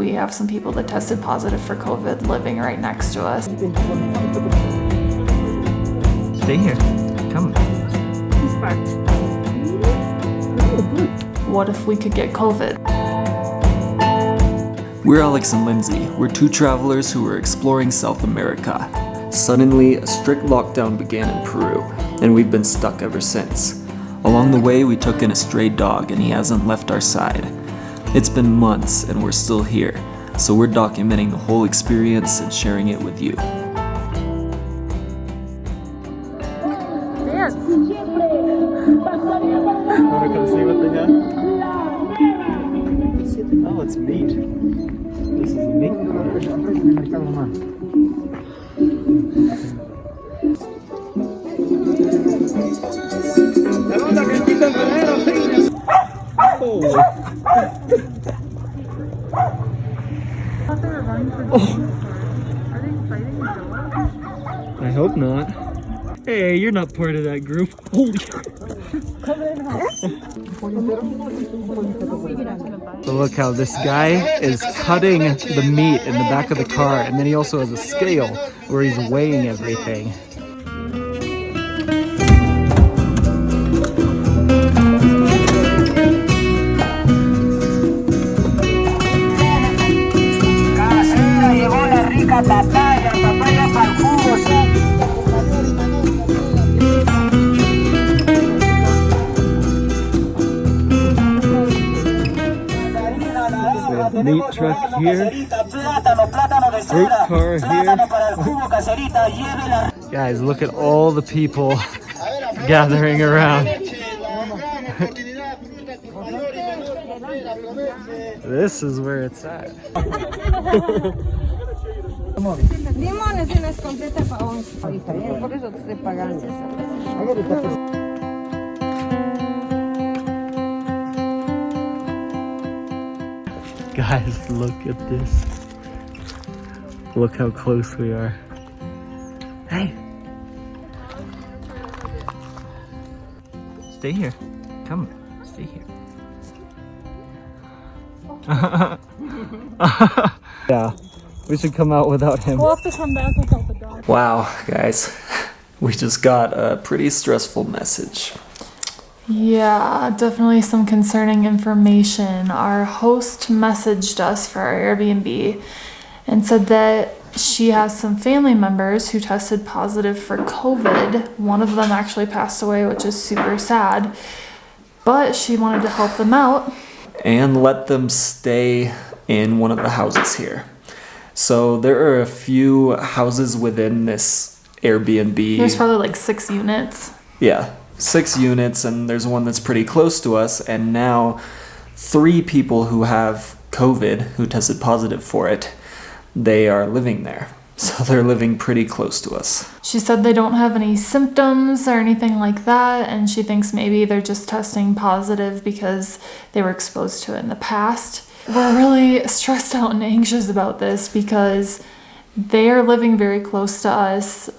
we have some people that tested positive for COVID living right next to us. Stay here. Come. He's parked. What if we could get COVID? We're Alex and Lindsay. We're two travelers who were exploring South America. Suddenly, a strict lockdown began in Peru, and we've been stuck ever since. Along the way, we took in a stray dog, and he hasn't left our side. It's been months, and we're still here, so we're documenting the whole experience and sharing it with you. Wanna come see what they have? Oh, it's meat. This is meat. I hope not. Hey, you're not part of that group. Holy. So look how this guy is cutting the meat in the back of the car, and then he also has a scale where he's weighing everything. Meat truck here, fruit car here. Guys, look at all the people gathering around. This is where it's at. Limones tienes completa para 11 ahorita, por eso te estoy pagando. Guys, look at this. Look how close we are. Hey! Stay here. Come, stay here. Yeah, we should come out without him. We'll have to come back without the dog. Wow, guys, we just got a pretty stressful message. Yeah, definitely some concerning information. Our host messaged us for our Airbnb and said that she has some family members who tested positive for COVID. One of them actually passed away, which is super sad, but she wanted to help them out And let them stay in one of the houses here. So there are a few houses within this Airbnb. There's probably like 6 units. Yeah, 6 units, and there's one that's pretty close to us, and now 3 people who have COVID, who tested positive for it, they are living there. So they're living pretty close to us. She said they don't have any symptoms or anything like that, and she thinks maybe they're just testing positive because they were exposed to it in the past. We're really stressed out and anxious about this because they are living very close to us.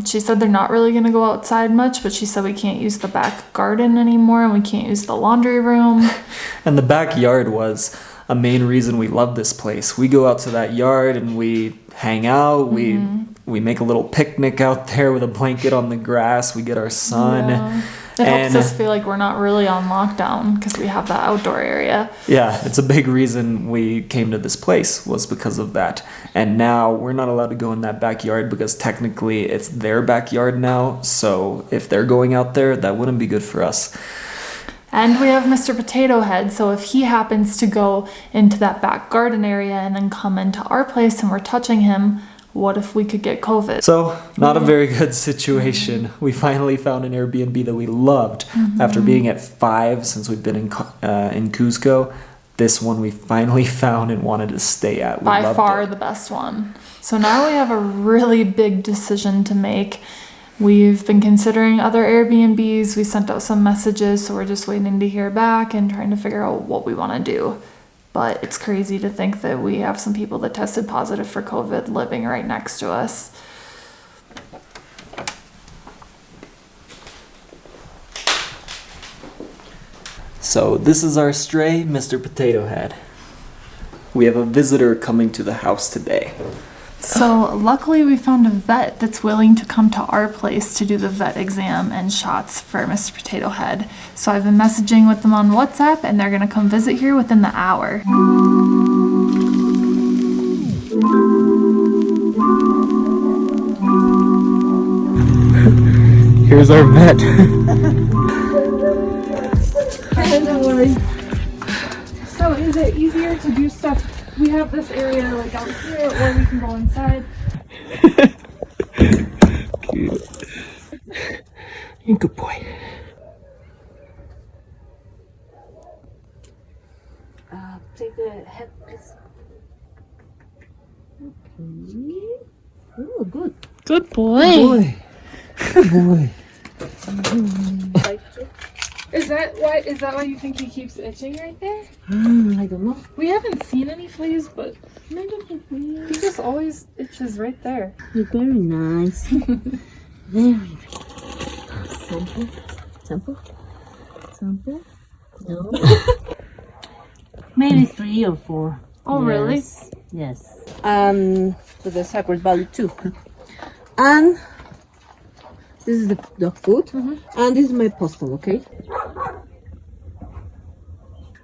She said they're not really going to go outside much, but she said we can't use the back garden anymore and we can't use the laundry room. And the backyard was a main reason we love this place. We go out to that yard and we hang out. We make a little picnic out there with a blanket on the grass. We get our sun. Yeah. It helps us feel like we're not really on lockdown because we have that outdoor area. Yeah, it's a big reason we came to this place was because of that. And now we're not allowed to go in that backyard because technically it's their backyard now. So if they're going out there, that wouldn't be good for us. And we have Mr. Potatohead, so if he happens to go into that back garden area and then come into our place and we're touching him, what if we could get COVID? So, not a very good situation. We finally found an Airbnb that we loved. After being at 5 since we've been in Cusco, this one we finally found and wanted to stay at. We By loved far it. the best one. So now we have a really big decision to make. We've been considering other Airbnbs. We sent out some messages, so we're just waiting to hear back and trying to figure out what we want to do. But it's crazy to think that we have some people that tested positive for COVID living right next to us. So this is our stray, Mr. Potatohead. We have a visitor coming to the house today. So luckily we found a vet that's willing to come to our place to do the vet exam and shots for Mr. Potato Head. So I've been messaging with them on WhatsApp and they're gonna come visit here within the hour. Here's our vet. Don't worry. So is it easier to do stuff? We have this area like out here where we can go inside. Cute. Good boy. Take the head, please. Okay. Oh, good. Good boy. Good boy. Is that why you think he keeps itching right there? I don't know. We haven't seen any fleas, but he just always itches right there. You're very nice. Very nice. Sample? Sample? Sample? No. Maybe 3 or 4. Oh, really? Yes. To the Sacred Valley too. And this is the dog food. And this is my postal, okay?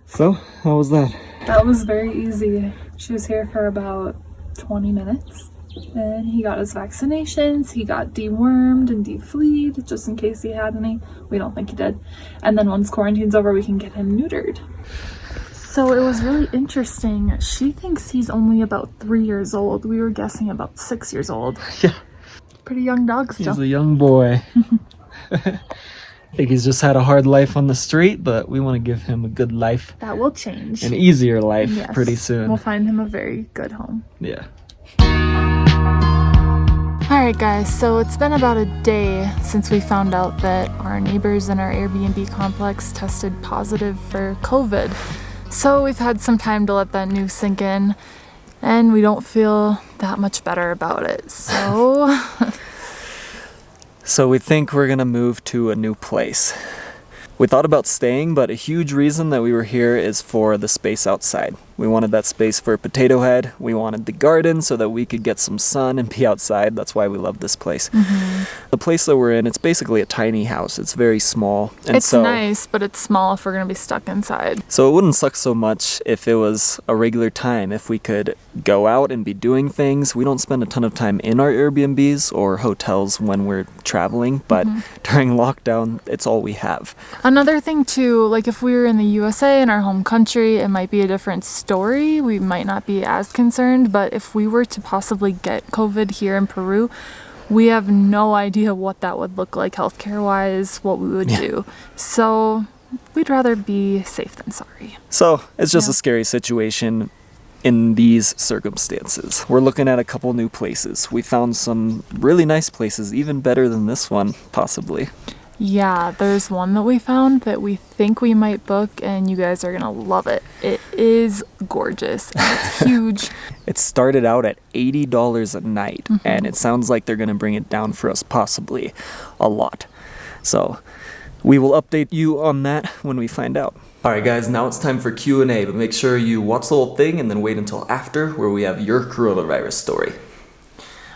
So, how was that? That was very easy. She was here for about 20 minutes. And he got his vaccinations. He got dewormed and defleed, just in case he had any. We don't think he did. And then once quarantine's over, we can get him neutered. So it was really interesting. She thinks he's only about 3 years old. We were guessing about 6 years old. Yeah. Pretty young dog still. He's a young boy. I think he's just had a hard life on the street, but we want to give him a good life. That will change. An easier life Yes. pretty soon. We'll find him a very good home. Yeah. Alright guys, so it's been about a day since we found out that our neighbors in our Airbnb complex tested positive for COVID. So we've had some time to let that news sink in, and we don't feel that much better about it. So So we think we're gonna move to a new place. We thought about staying, but a huge reason that we were here is for the space outside. We wanted that space for Potato Head. We wanted the garden so that we could get some sun and be outside. That's why we love this place. The place that we're in, it's basically a tiny house. It's very small. And it's nice, but it's small if we're gonna be stuck inside. So it wouldn't suck so much if it was a regular time, if we could go out and be doing things. We don't spend a ton of time in our Airbnbs or hotels when we're traveling, but during lockdown, it's all we have. Another thing too, like if we were in the USA, in our home country, it might be a different story. We might not be as concerned, but if we were to possibly get COVID here in Peru, we have no idea what that would look like healthcare wise, what we would do. So we'd rather be safe than sorry. So it's just a scary situation in these circumstances. We're looking at a couple new places. We found some really nice places, even better than this one, possibly. Yeah, there's one that we found that we think we might book, and you guys are gonna love it. It is gorgeous and it's huge. It started out at $80 a night, and it sounds like they're gonna bring it down for us possibly a lot. So we will update you on that when we find out. Alright guys, now it's time for Q&A, but make sure you watch the whole thing and then wait until after, where we have your coronavirus story.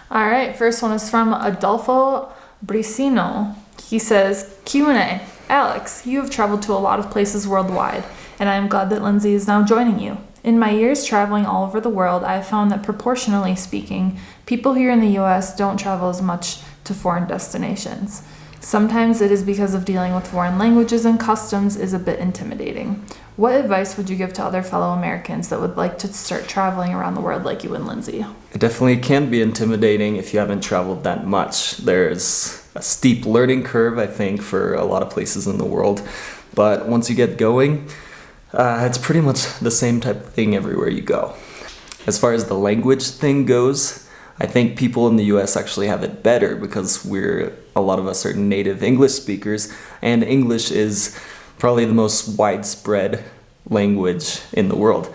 Alright, first one is from Adolfo Bricino. He says, Q&A. Alex, you have traveled to a lot of places worldwide, and I am glad that Lindsay is now joining you. In my years traveling all over the world, I have found that proportionally speaking, people here in the US don't travel as much to foreign destinations. Sometimes it is because of dealing with foreign languages and customs is a bit intimidating. What advice would you give to other fellow Americans that would like to start traveling around the world like you and Lindsay? It definitely can be intimidating if you haven't traveled that much. There's a steep learning curve, I think, for a lot of places in the world. But once you get going, it's pretty much the same type of thing everywhere you go. As far as the language thing goes, I think people in the US actually have it better because a lot of us are native English speakers, and English is probably the most widespread language in the world.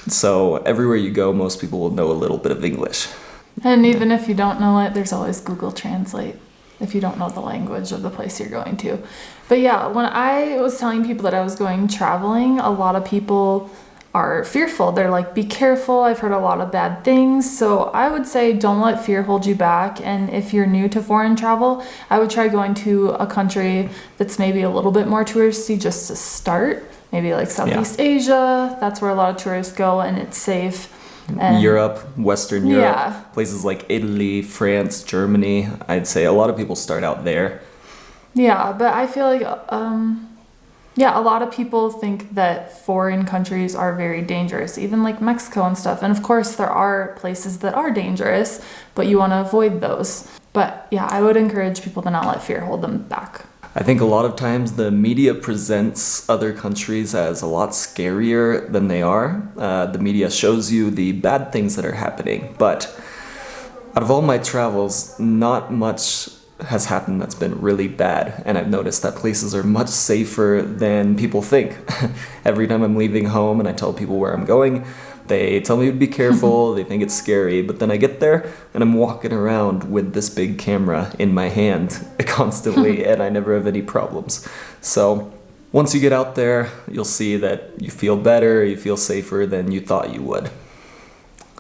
So everywhere you go, most people will know a little bit of English. And even if you don't know it, there's always Google Translate if you don't know the language of the place you're going to. But yeah, when I was telling people that I was going traveling, a lot of people are fearful. They're like, be careful. I've heard a lot of bad things. So I would say don't let fear hold you back. And if you're new to foreign travel, I would try going to a country that's maybe a little bit more touristy just to start. Maybe like Southeast Asia. That's where a lot of tourists go and it's safe. And Europe, Western Europe, places like Italy, France, Germany. I'd say a lot of people start out there. Yeah, but I feel like, a lot of people think that foreign countries are very dangerous, even like Mexico and stuff. And of course, there are places that are dangerous, but you want to avoid those. But yeah, I would encourage people to not let fear hold them back. I think a lot of times the media presents other countries as a lot scarier than they are. The media shows you the bad things that are happening. But out of all my travels, not much has happened that's been really bad. And I've noticed that places are much safer than people think. Every time I'm leaving home and I tell people where I'm going, they tell me to be careful, they think it's scary, but then I get there and I'm walking around with this big camera in my hand constantly and I never have any problems. So once you get out there, you'll see that you feel better, you feel safer than you thought you would.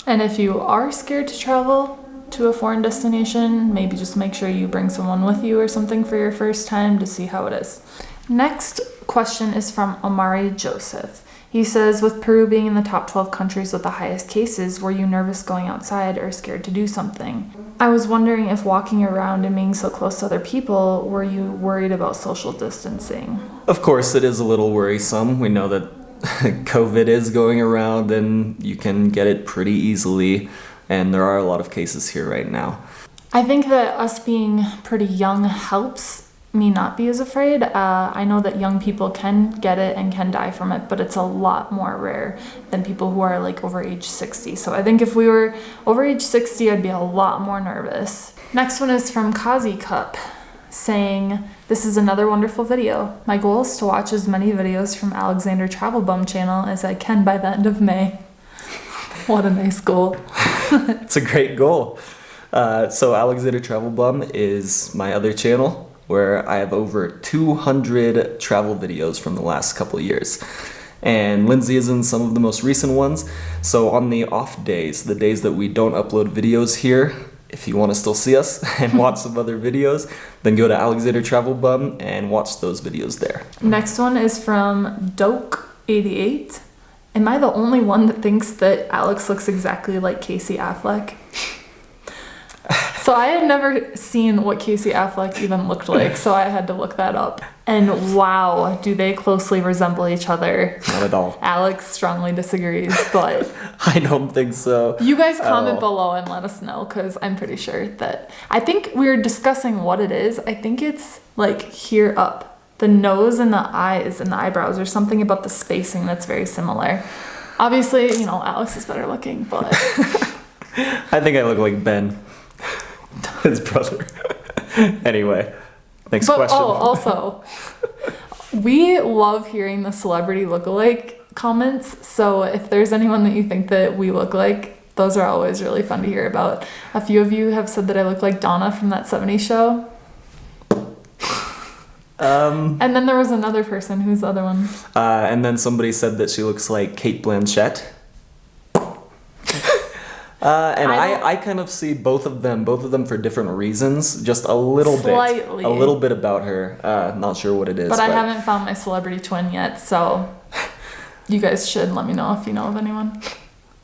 And if you are scared to travel to a foreign destination, maybe just make sure you bring someone with you or something for your first time to see how it is. Next question is from Omari Joseph. He says, with Peru being in the top 12 countries with the highest cases, were you nervous going outside or scared to do something? I was wondering if walking around and being so close to other people, were you worried about social distancing? Of course, it is a little worrisome. We know that COVID is going around and you can get it pretty easily, and there are a lot of cases here right now. I think that us being pretty young helps me not be as afraid. I know that young people can get it and can die from it, but it's a lot more rare than people who are like over age 60. So I think if we were over age 60, I'd be a lot more nervous. Next one is from Kazi Cup saying, this is another wonderful video. My goal is to watch as many videos from Alexander Travelbum channel as I can by the end of May. What a nice goal. It's a great goal. So Alexander Travelbum is my other channel, where I have over 200 travel videos from the last couple of years. And Lindsay is in some of the most recent ones. So on the off days, the days that we don't upload videos here, if you want to still see us and watch some other videos, then go to Alexander Travelbum and watch those videos there. Next one is from Doke88. Am I the only one that thinks that Alex looks exactly like Casey Affleck? So I had never seen what Casey Affleck even looked like, so I had to look that up. And wow, do they closely resemble each other? Not at all. Alex strongly disagrees, but I don't think so. You guys comment below and let us know, because I'm pretty sure that... I think we were discussing what it is. I think it's like here up. The nose and the eyes and the eyebrows, or something about the spacing that's very similar. Obviously, you know, Alex is better looking, but... I think I look like Ben, his brother. Anyway, next question. Oh, also, we love hearing the celebrity lookalike comments. So if there's anyone that you think that we look like, those are always really fun to hear about. A few of you have said that I look like Donna from that 70s show. And then there was another person. Who's the other one? And then somebody said that she looks like Cate Blanchett. And I kind of see both of them for different reasons, just a little bit about her. Not sure what it is. But I haven't found my celebrity twin yet, so you guys should let me know if you know of anyone.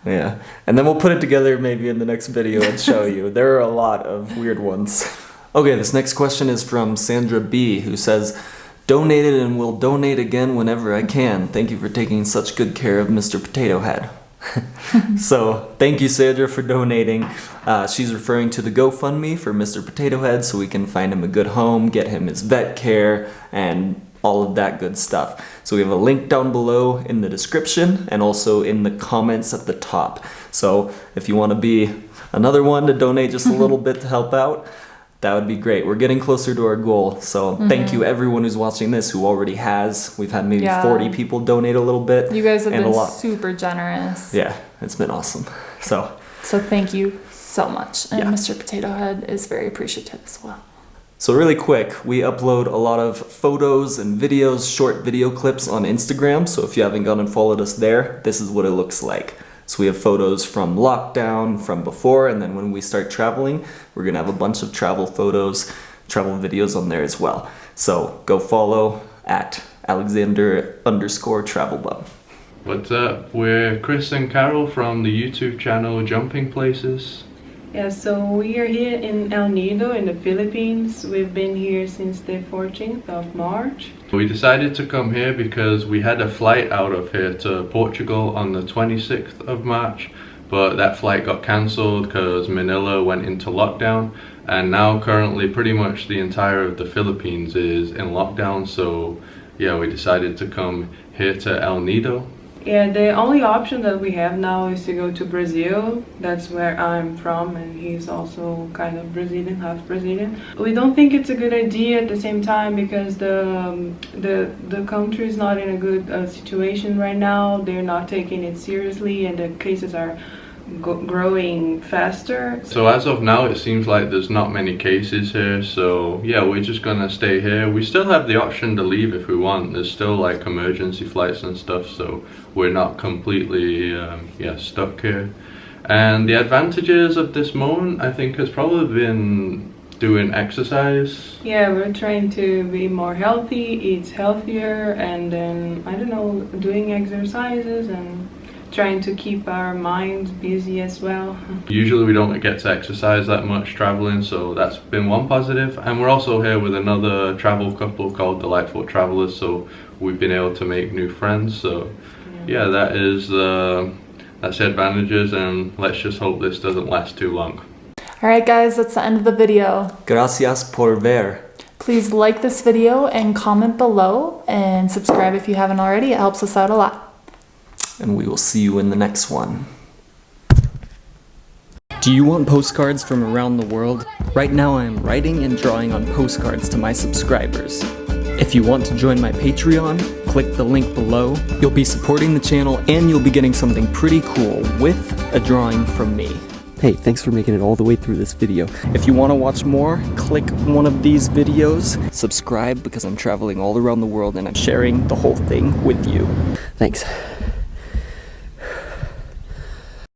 Yeah, and then we'll put it together maybe in the next video and show you. There are a lot of weird ones. Okay, this next question is from Sandra B, who says, donated and will donate again whenever I can. Thank you for taking such good care of Mr. Potatohead. So thank you, Sandra, for donating. She's referring to the GoFundMe for Mr. Potatohead, so we can find him a good home, get him his vet care, and all of that good stuff. So we have a link down below in the description and also in the comments at the top. So if you want to be another one to donate just a little bit to help out, that would be great. We're getting closer to our goal. So thank you everyone who's watching this who already has. We've had maybe 40 people donate a little bit. You guys have been super generous. Yeah, it's been awesome. So thank you so much. And Mr. Potatohead is very appreciative as well. So really quick, we upload a lot of photos and videos, short video clips on Instagram. So if you haven't gone and followed us there, this is what it looks like. So we have photos from lockdown, from before, and then when we start traveling, we're gonna have a bunch of travel photos, travel videos on there as well. So go follow at Alexander_Travelbum. What's up? We're Chris and Carol from the YouTube channel Jumping Places. Yeah, so we are here in El Nido in the Philippines. We've been here since the 14th of March. We decided to come here because we had a flight out of here to Portugal on the 26th of March, but that flight got cancelled because Manila went into lockdown, and now currently pretty much the entire of the Philippines is in lockdown. So yeah, we decided to come here to El Nido. Yeah, the only option that we have now is to go to Brazil. That's where I'm from, and he's also kind of Brazilian, half Brazilian. We don't think it's a good idea at the same time because the country is not in a good situation right now. They're not taking it seriously, and the cases are growing faster. So as of now, it seems like there's not many cases here, so yeah, we're just gonna stay here. We still have the option to leave if we want. There's still like emergency flights and stuff, so we're not completely stuck here. And the advantages of this moment, I think, has probably been doing exercise. Yeah, we're trying to be more healthy, eat healthier, and then, I don't know, doing exercises and trying to keep our minds busy as well. Usually we don't get to exercise that much traveling, so that's been one positive. And we're also here with another travel couple called Delightful Travelers, so we've been able to make new friends. So yeah, that's the advantages, and let's just hope this doesn't last too long. Alright guys, that's the end of the video. Gracias por ver. Please like this video and comment below, and subscribe if you haven't already. It helps us out a lot. And we will see you in the next one. Do you want postcards from around the world? Right now I am writing and drawing on postcards to my subscribers. If you want to join my Patreon, click the link below. You'll be supporting the channel and you'll be getting something pretty cool with a drawing from me. Hey, thanks for making it all the way through this video. If you want to watch more, click one of these videos. Subscribe because I'm traveling all around the world and I'm sharing the whole thing with you. Thanks.